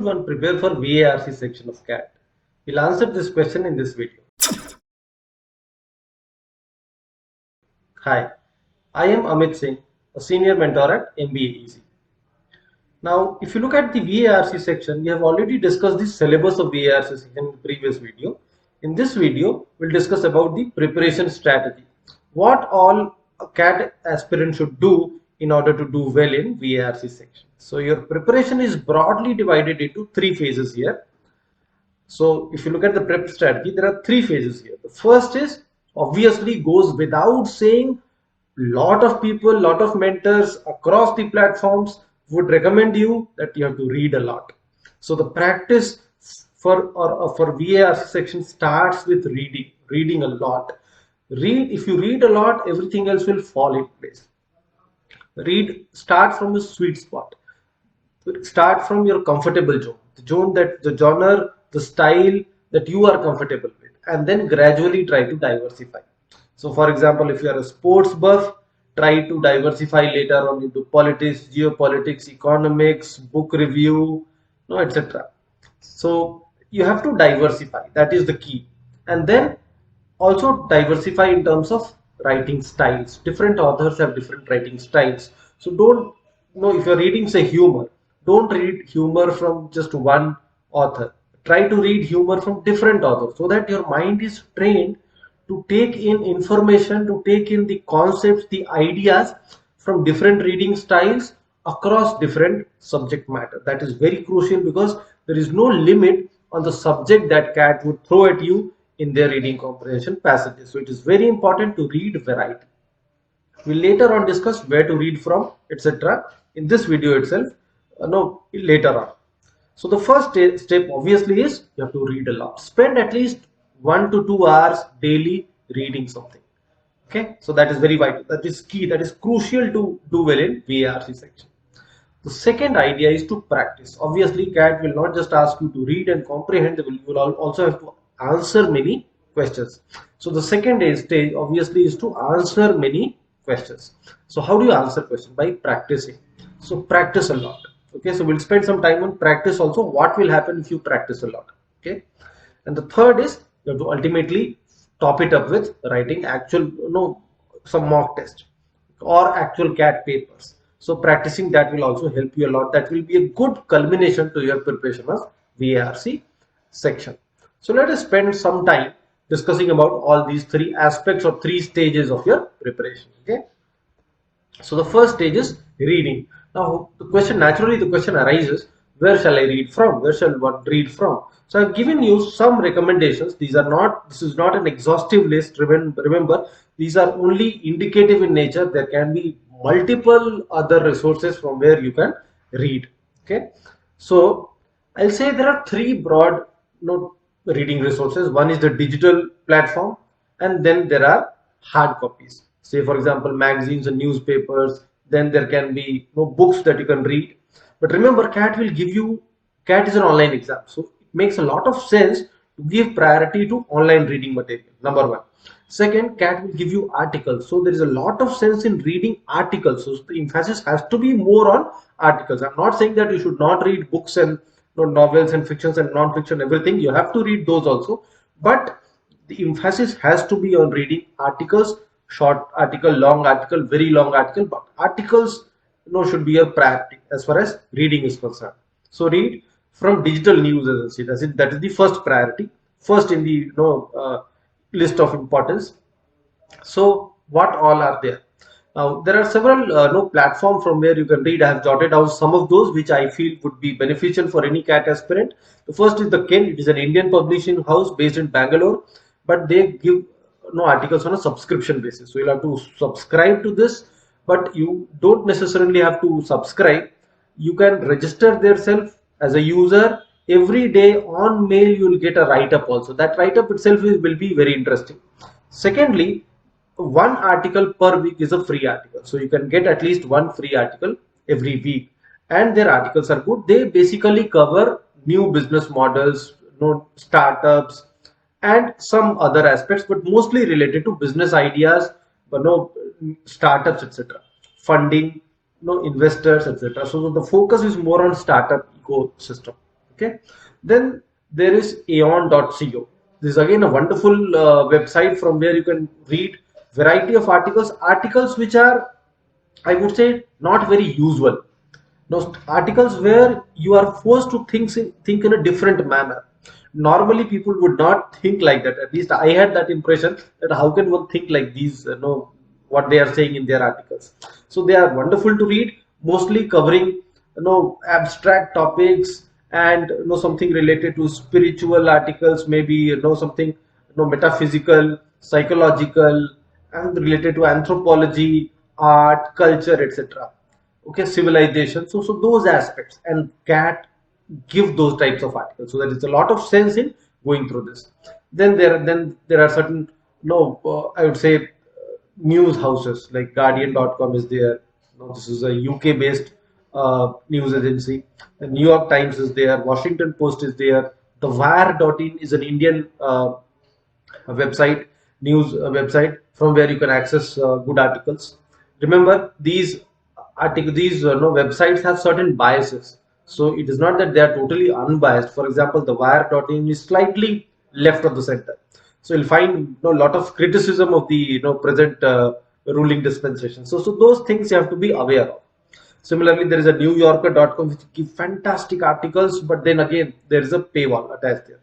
one prepare for VARC section of CAT? We'll answer this question in this video. Hi, I am Amit Singh, a senior mentor at MBA Easy. Now, if you look at the VARC section, we have already discussed the syllabus of VARC section in the previous video. In this video, we'll discuss about the preparation strategy. What all a CAT aspirant should do in order to do well in VARC section. So your preparation is broadly divided into three phases here. So if you look at the prep strategy, there are three phases here. The first is obviously goes without saying, lot of people, lot of mentors across the platforms would recommend you that you have to read a lot. So the practice for VAR section starts with reading a lot. If you read a lot, everything else will fall in place. Start from the sweet spot. Start from your comfortable zone, the genre, the style that you are comfortable with, and then gradually try to diversify. So for example, if you are a sports buff, try to diversify later on into politics, geopolitics, economics, book review, no, etc. So you have to diversify, that is the key. And then also diversify in terms of writing styles. Different authors have different writing styles. So don't if you're reading say humor, don't read humor from just one author. Try to read humor from different authors so that your mind is trained to take in information, to take in the concepts, the ideas from different reading styles across different subject matter. That is very crucial because there is no limit on the subject that CAT would throw at you in their reading comprehension passages. So it is very important to read variety. We'll later on discuss where to read from, etc. in this video itself, later on. So the first step obviously is you have to read a lot. Spend at least 1 to 2 hours daily reading something. Okay, so that is very vital. That is key. That is crucial to do well in VARC section. The second idea is to practice. Obviously, CAT will not just ask you to read and comprehend. You will also have to answer many questions. So the second stage obviously is to answer many questions. So how do you answer questions? By practicing. So practice a lot. Okay, so we'll spend some time on practice also. What will happen if you practice a lot? Okay, and the third is you have to ultimately top it up with writing actual some mock test or actual CAT papers. So practicing that will also help you a lot. That will be a good culmination to your preparation of VARC section. So let us spend some time discussing about all these three aspects or three stages of your preparation. Okay, so the first stage is reading. Now the question arises, where shall I read from? Where shall one read from? So I've given you some recommendations. This is not an exhaustive list. Remember, these are only indicative in nature. There can be multiple other resources from where you can read. Okay, so I'll say there are three broad reading resources. One is the digital platform, and then there are hard copies. Say for example, magazines and newspapers. Then there can be books that you can read. But remember, CAT is an online exam, so it makes a lot of sense to give priority to online reading material. Number one. Second, CAT will give you articles, so there is a lot of sense in reading articles. So the emphasis has to be more on articles. I'm not saying that you should not read books and novels and fictions and non-fiction, everything. You have to read those also, but the emphasis has to be on reading articles, short article, long article, very long article, but articles should be a priority as far as reading is concerned. So read from digital news as that is the first priority, first in the list of importance. So what all are there? Now there are several platforms from where you can read. I have jotted down some of those which I feel would be beneficial for any CAT aspirant. The first is the Ken. It is an Indian publishing house based in Bangalore, but they give articles on a subscription basis. So you'll have to subscribe to this, but you don't necessarily have to subscribe. You can register yourself as a user. Every day on mail you will get a write-up also. That write-up itself will be very interesting. Secondly, one article per week is a free article, so you can get at least one free article every week, and their articles are good. They basically cover new business models, startups, and some other aspects, but mostly related to business ideas, startups, etc., funding, investors, etc. So the focus is more on startup ecosystem. Okay, then there is aeon.co. This is again a wonderful website from where you can read variety of articles which are, I would say, not very usual. Now, articles where you are forced to think in a different manner. Normally, people would not think like that. At least I had that impression that how can one think like these, what they are saying in their articles. So they are wonderful to read, mostly covering, abstract topics and something related to spiritual articles, maybe something metaphysical, psychological, and related to anthropology, art, culture, etc. Okay, civilization. So those aspects, and cat give those types of articles, so there is a lot of sense in going through this. Then there are certain, I would say, news houses like guardian.com is there. This is a UK based news agency. The New York Times is there, Washington Post is there, the wire.in is an Indian website, news website from where you can access good articles. Remember, these websites have certain biases, so it is not that they are totally unbiased. For example, the wire.in is slightly left of the center, so you'll find a lot of criticism of the present ruling dispensation. So those things you have to be aware of. Similarly, there is a newyorker.com which give fantastic articles, but then again there is a paywall attached there.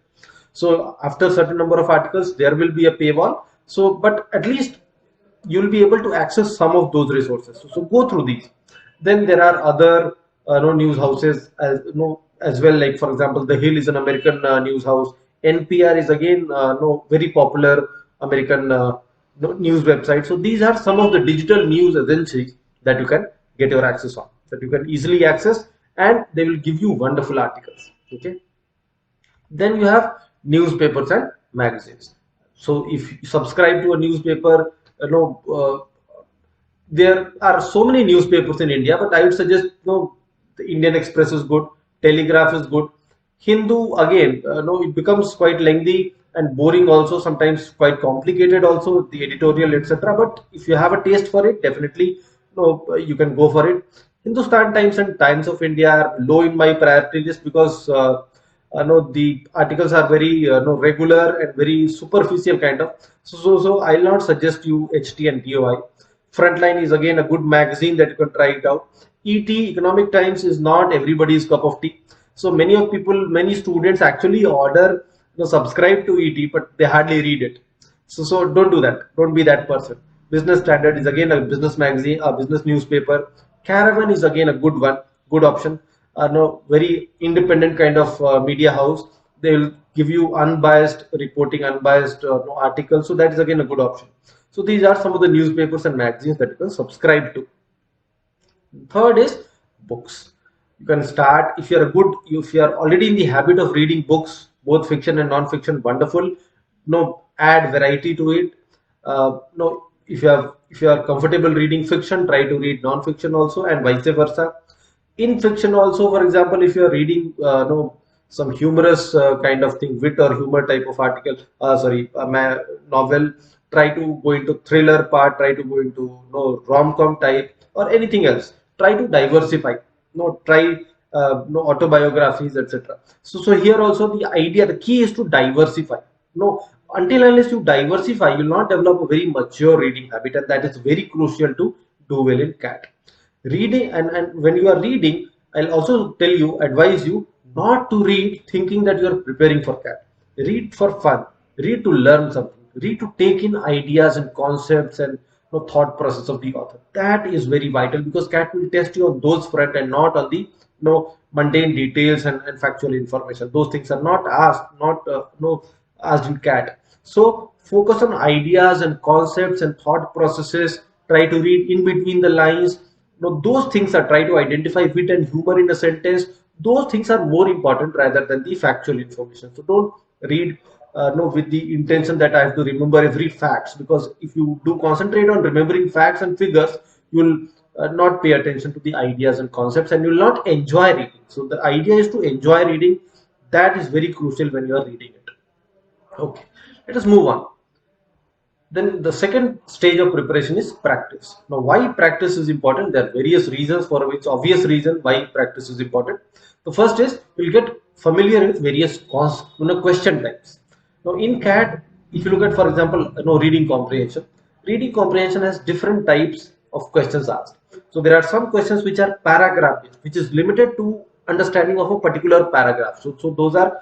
So after a certain number of articles, there will be a paywall. So, but at least you'll be able to access some of those resources. So go through these. Then there are other news houses as well. Like for example, The Hill is an American news house. NPR is again very popular American news website. So these are some of the digital news agencies that you can get your access on, that you can easily access, and they will give you wonderful articles. Okay. Then you have newspapers and magazines. So if you subscribe to a newspaper, there are so many newspapers in India, but I would suggest, the Indian Express is good, Telegraph is good. Hindu again, it becomes quite lengthy and boring also, sometimes quite complicated also, the editorial, etc. But if you have a taste for it, definitely, you can go for it. Hindustan Times and Times of India are low in my priority list because the articles are very regular and very superficial kind of. So I'll not suggest you HT and TOI. Frontline is again a good magazine that you can try it out. ET, Economic Times, is not everybody's cup of tea. So many students actually order, subscribe to ET, but they hardly read it. So don't do that. Don't be that person. Business Standard is again a business magazine, a business newspaper. Caravan is again a good one, good option. No, very independent kind of media house. They will give you unbiased reporting, unbiased articles. So that is again a good option. So these are some of the newspapers and magazines that you can subscribe to. Third is books. You can start if you are already in the habit of reading books, both fiction and non-fiction. Wonderful. Add variety to it. If you are comfortable reading fiction, try to read non-fiction also, and vice versa. In fiction also, for example, if you are reading some humorous kind of thing, wit or humor type of article, novel, try to go into thriller part, try to go into rom-com type or anything else. Try to diversify. Try autobiographies, etc. So here also the key is to diversify. Until unless you diversify, you'll not develop a very mature reading habit, and that is very crucial to do well in CAT. Reading, and when you are reading, I'll also advise you not to read thinking that you are preparing for CAT. Read for fun, read to learn something, read to take in ideas and concepts and thought process of the author. That is very vital because CAT will test you on those front and not on the mundane details and factual information. Those things are not asked in CAT. So focus on ideas and concepts and thought processes. Try to read in between the lines. Those things are, try to identify wit and humor in a sentence. Those things are more important rather than the factual information. So don't read with the intention that I have to remember every facts, because if you do concentrate on remembering facts and figures, you will not pay attention to the ideas and concepts, and you will not enjoy reading. So the idea is to enjoy reading. That is very crucial when you are reading it. Okay, let us move on. Then the second stage of preparation is practice. Now, why practice is important? There are various reasons, for which obvious reason why practice is important. The first is you'll get familiar with various question types. Now in CAT, if you look at, for example, reading comprehension has different types of questions asked. So there are some questions which are paragraph based, which is limited to understanding of a particular paragraph. So those are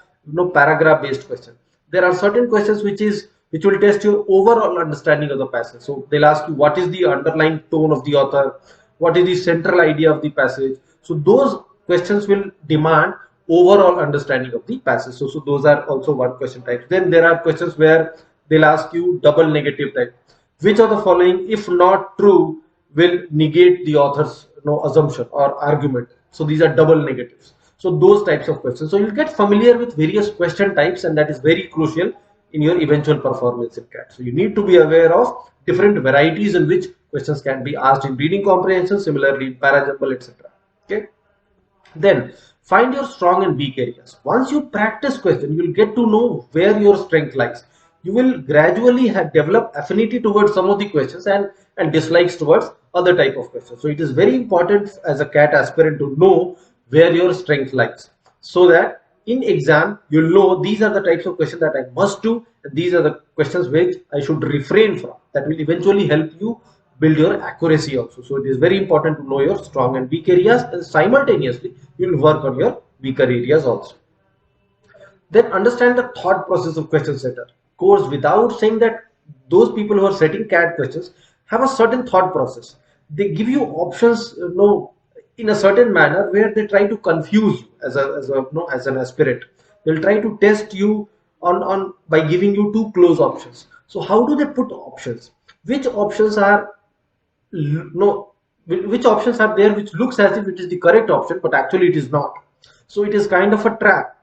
paragraph based questions. There are certain questions which will test your overall understanding of the passage. So they'll ask you what is the underlying tone of the author, what is the central idea of the passage. So those questions will demand overall understanding of the passage. So those are also one question type. Then there are questions where they'll ask you double negative type. Which of the following, if not true, will negate the author's assumption or argument? So these are double negatives. So those types of questions. So you'll get familiar with various question types, and that is very crucial in your eventual performance in CAT. So you need to be aware of different varieties in which questions can be asked in reading comprehension, similarly in parajumble, etc. Okay. Then find your strong and weak areas. Once you practice question, you will get to know where your strength lies. You will gradually develop affinity towards some of the questions and dislikes towards other type of questions. So it is very important as a CAT aspirant to know where your strength lies, so that in exam you'll know these are the types of questions that I must do, and these are the questions which I should refrain from. That will eventually help you build your accuracy also. So it is very important to know your strong and weak areas, and simultaneously you will work on your weaker areas also. Then understand the thought process of question setter. Goes without saying that those people who are setting CAT questions have a certain thought process. They give you options, in a certain manner where they try to confuse you as an aspirant. They'll try to test you on by giving you two close options. So how do they put options? Which options are no which options are there which looks as if it is the correct option, but actually it is not. So it is kind of a trap.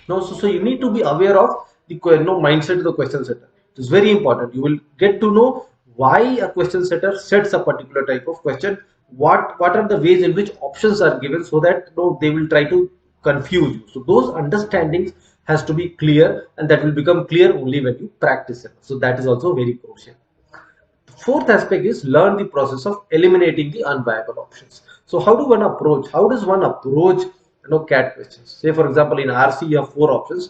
No, so you need to be aware of the mindset of the question setter. It is very important. You will get to know why a question setter sets a particular type of question. What are the ways in which options are given, so that they will try to confuse you. So those understandings has to be clear, and that will become clear only when you practice it. So that is also very crucial. Fourth aspect is learn the process of eliminating the unviable options. So how does one approach CAT questions? Say for example in RC you have four options.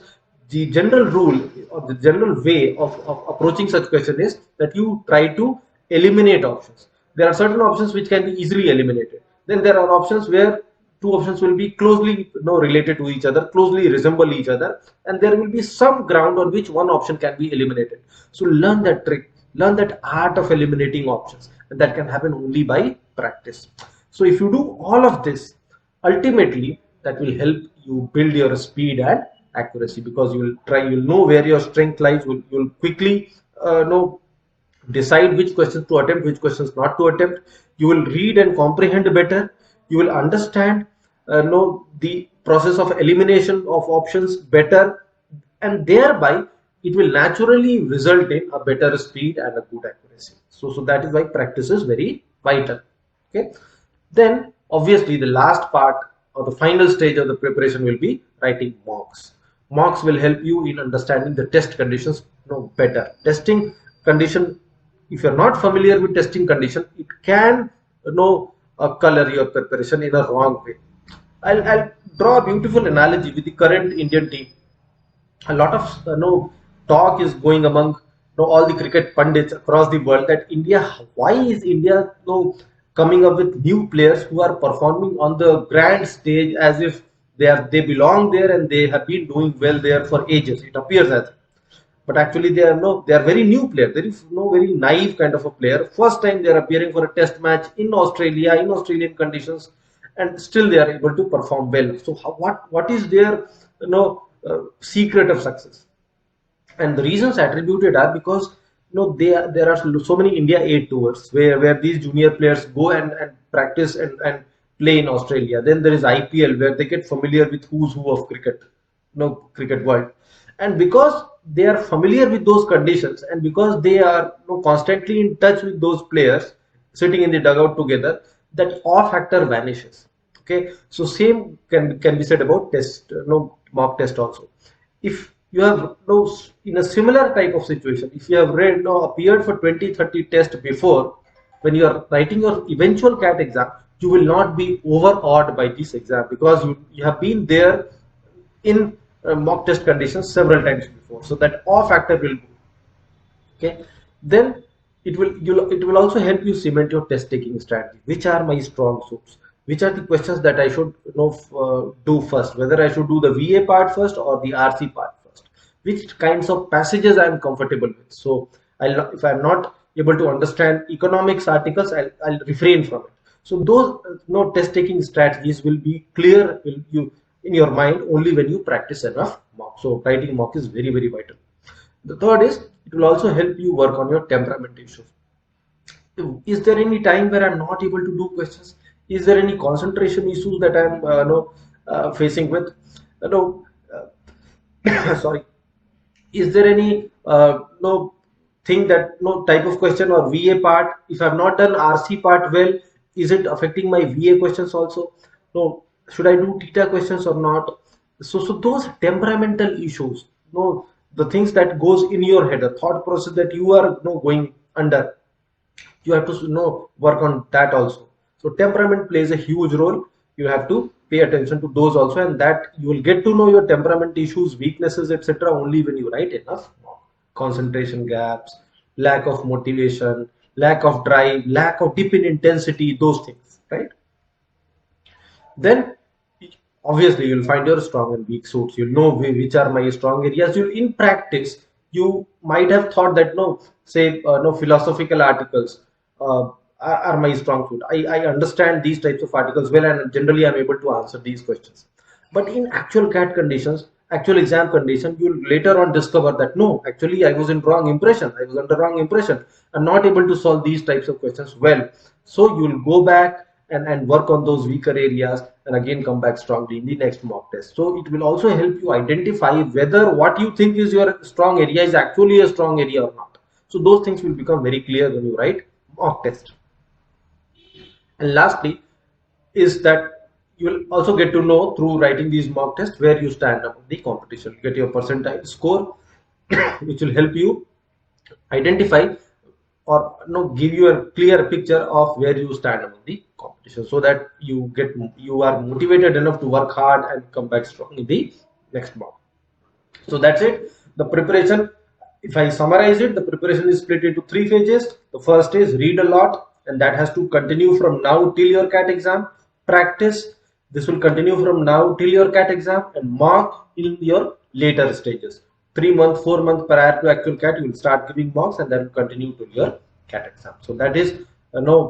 The general rule or the general way of approaching such question is that you try to eliminate options. There are certain options which can be easily eliminated. Then there are options where two options will be closely related to each other, closely resemble each other, and there will be some ground on which one option can be eliminated. So learn that trick, learn that art of eliminating options, and that can happen only by practice. So if you do all of this, ultimately that will help you build your speed and accuracy, because you'll know where your strength lies. You'll quickly know decide which questions to attempt, which questions not to attempt. You will read and comprehend better. You will understand know the process of elimination of options better, and thereby it will naturally result in a better speed and a good accuracy. So that is why practice is very vital. Okay. Then obviously the last part or the final stage of the preparation will be writing mocks. Mocks will help you in understanding the test conditions better. Testing condition, if you're not familiar with testing condition, it can color your preparation in a wrong way. I'll draw a beautiful analogy with the current Indian team. A lot of talk is going among all the cricket pundits across the world that why is India coming up with new players who are performing on the grand stage as if they belong there and they have been doing well there for ages. It appears as, but actually they are very new player. There is no very naive kind of a player. First time they are appearing for a test match in Australia, in Australian conditions, and still they are able to perform well. So what is their secret of success? And the reasons attributed are because there are so many India A tours where these junior players go and practice and play in Australia. Then there is IPL where they get familiar with who's who of cricket, cricket world. And because they are familiar with those conditions, and because they are constantly in touch with those players sitting in the dugout together, that awe factor vanishes. Okay, so same can be said about test, mock test also. If you have in a similar type of situation, if you have appeared for 20-30 tests before, when you are writing your eventual CAT exam, you will not be overawed by this exam, because you have been there in mock test conditions several times before, so that awe factor will go. Okay, then it will also help you cement your test taking strategy. Which are my strong suits? Which are the questions that I should do first? Whether I should do the VA part first or the RC part first? Which kinds of passages I am comfortable with? So if I'm not able to understand economics articles, I'll refrain from it. So those test taking strategies will be clear in your mind only when you practice enough mock. So writing mock is very, very vital. The third is it will also help you work on your temperament issues. Is there any time where I'm not able to do questions? Is there any concentration issues that I'm facing with? No, sorry. Is there any no thing that no type of question or VA part? If I've not done RC part well, is it affecting my VA questions also? No, should I do theta questions or not? So those temperamental issues, no, the things that goes in your head, a thought process that you are going under, you have to work on that also. So temperament plays a huge role. You have to pay attention to those also, and that you will get to know your temperament issues, weaknesses, etc. only when you write enough. Concentration gaps, lack of motivation, lack of drive, lack of dip in intensity, those things, right? Then obviously you'll find your strong and weak suits. You'll know which are my strong areas. You'll in practice you might have thought that no, say no philosophical articles are my strong suit. I understand these types of articles well, and generally I'm able to answer these questions. But in actual CAT conditions, actual exam condition, you'll later on discover that no, actually I was in wrong impression. I was under wrong impression. I'm not able to solve these types of questions well. So you'll go back and work on those weaker areas and again come back strongly in the next mock test. So it will also help you identify whether what you think is your strong area is actually a strong area or not. So those things will become very clear when you write mock test. And lastly is that you will also get to know through writing these mock tests where you stand up in the competition. You get your percentile score which will help you identify or give you a clear picture of where you stand among the competition, so that you are motivated enough to work hard and come back strong in the next mock. So that's it. The preparation, if I summarize it, the preparation is split into three phases. The first is read a lot, and that has to continue from now till your CAT exam. Practice, this will continue from now till your CAT exam, and mock in your later stages. 3 months, 4 months prior to actual CAT, you will start giving mocks, and then continue to your CAT exam. So that is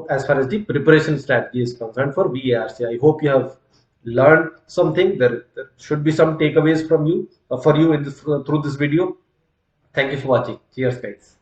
as far as the preparation strategy is concerned for VARC. I hope you have learned something. There should be some takeaways from you for you in this through this video. Thank you for watching. Cheers, guys.